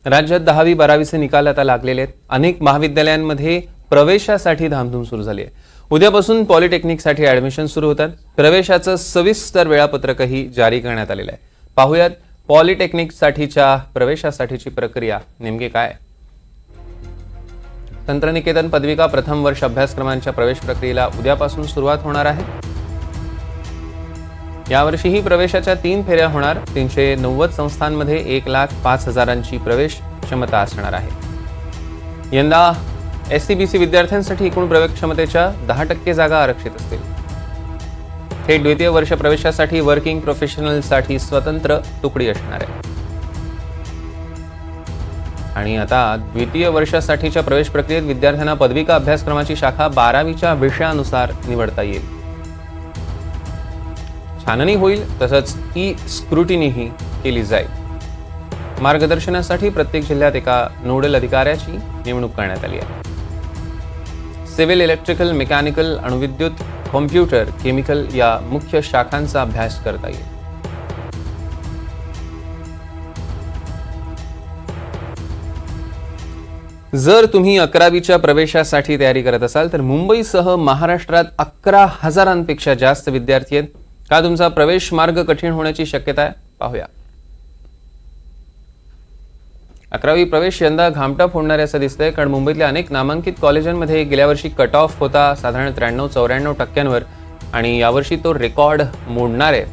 राज्यात 10वी 12वीचे निकाल आता लागलेले आहेत। अनेक महाविद्यालयांमध्ये प्रवेशासाठी धामधूम सुरू झाली आहे। उद्यापासून पॉलिटेक्निकसाठी ॲडमिशन सुरू होतात। प्रवेशाचं सविस्तर वेळापत्रकही जारी करण्यात आलेलं आहे। पाहूयात पॉलिटेक्निकसाठीच्या प्रवेशासाठीची प्रक्रिया नेमकी काय। तंत्रनिकेतन पदविका प्रथम वर्ष अभ्यासक्रमांच्या प्रवेश प्रक्रियेला उद्यापासून सुरुवात होणार आहे। यावर्षीही प्रवेशाच्या 3 फेऱ्या होणार। 390 संस्थांमध्ये 1,05,000ची प्रवेश क्षमता असणार आहे। यंदा SCBC विद्यार्थ्यांसाठी एकूण प्रवेश क्षमतेच्या 10% जागा आरक्षित असतील। थेट द्वितीय वर्ष प्रवेशासाठी वर्किंग प्रोफेशनलसाठी स्वतंत्र तुकडी असणार आहे। आणि आता द्वितीय वर्षासाठीच्या प्रवेश प्रक्रियेत विद्यार्थ्यांना पदविका अभ्यासक्रमाची शाखा 12वीच्या विषयानुसार निवडता येईल। छाननी होईल, तसंच स्क्रुटिनीही केली जाईल। मार्गदर्शनासाठी प्रत्येक जिल्ह्यात एका नोडल अधिकाऱ्याची नेमणूक करण्यात आली आहे। सिव्हिल, इलेक्ट्रिकल, मेकॅनिकल, अणुविद्युत, कॉम्प्युटर, केमिकल या मुख्य शाखांचा अभ्यास करता येईल। जर तुम्ही 11वीच्या प्रवेशासाठी तयारी करत असाल तर मुंबईसह महाराष्ट्रात 11,000पेक्षा जास्त विद्यार्थी आहेत। का तुमचा प्रवेश मार्ग कठीण होण्याची शक्यता आहे? पाहूया। 11वी प्रवेश यंदा घामटा फोडणार असं दिसतंय, कारण मुंबईतल्या अनेक नामांकित कॉलेजांमध्ये गेल्या वर्षी कट ऑफ होता साधारण 93-94% आणि यावर्षी तो रेकॉर्ड मोडणार आहे।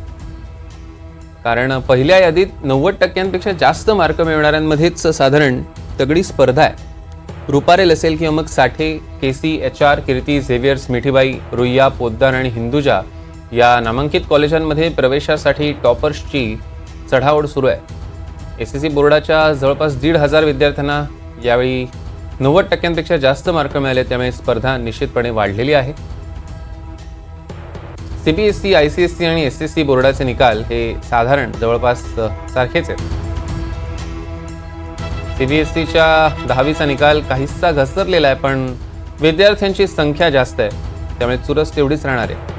कारण पहिल्या यादीत 90% जास्त मार्क मिळवणाऱ्यांमध्येच साधारण तगडी स्पर्धा आहे। रुपारेल असेल किंवा मग साठे, KC, HR, कीर्ती, झेवियर्स, मिठीबाई, रुईया, पोद्दार आणि हिंदुजा या नामांकित कॉलेजांमध्ये प्रवेशासाठी टॉपर्सची चढाओढ सुरू आहे। SSC बोर्डाच्या जवळपास 1,500 विद्यार्थ्यांना यावेळी 90%पेक्षा जास्त मार्क मिळाले, त्यामुळे स्पर्धा निश्चितपणे वाढलेली आहे। CBSE, ICSE आणि SSC बोर्डाचे निकाल हे साधारण जवळपास सारखेच आहेत। CBSEच्या 10वीचा निकाल काहीसा घसरलेला आहे, पण विद्यार्थ्यांची संख्या जास्त आहे, त्यामुळे चुरस तेवढीच राहणार आहे।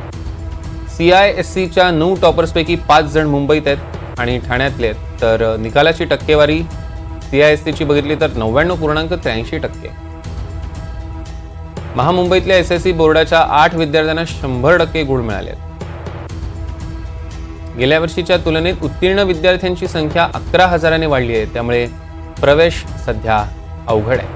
CISEच्या 9 टॉपर्सपैकी 5 जण मुंबईत आहेत आणि ठाण्यातले आहेत, तर निकालाची टक्केवारी CISEची बघितली तर 99.83%। महामुंबईतल्या SSC बोर्डाच्या 8 विद्यार्थ्यांना 100% गुण मिळाले आहेत। गेल्या वर्षीच्या तुलनेत उत्तीर्ण विद्यार्थ्यांची संख्या 11,000ने वाढली आहे, त्यामुळे प्रवेश सध्या अवघड आहे।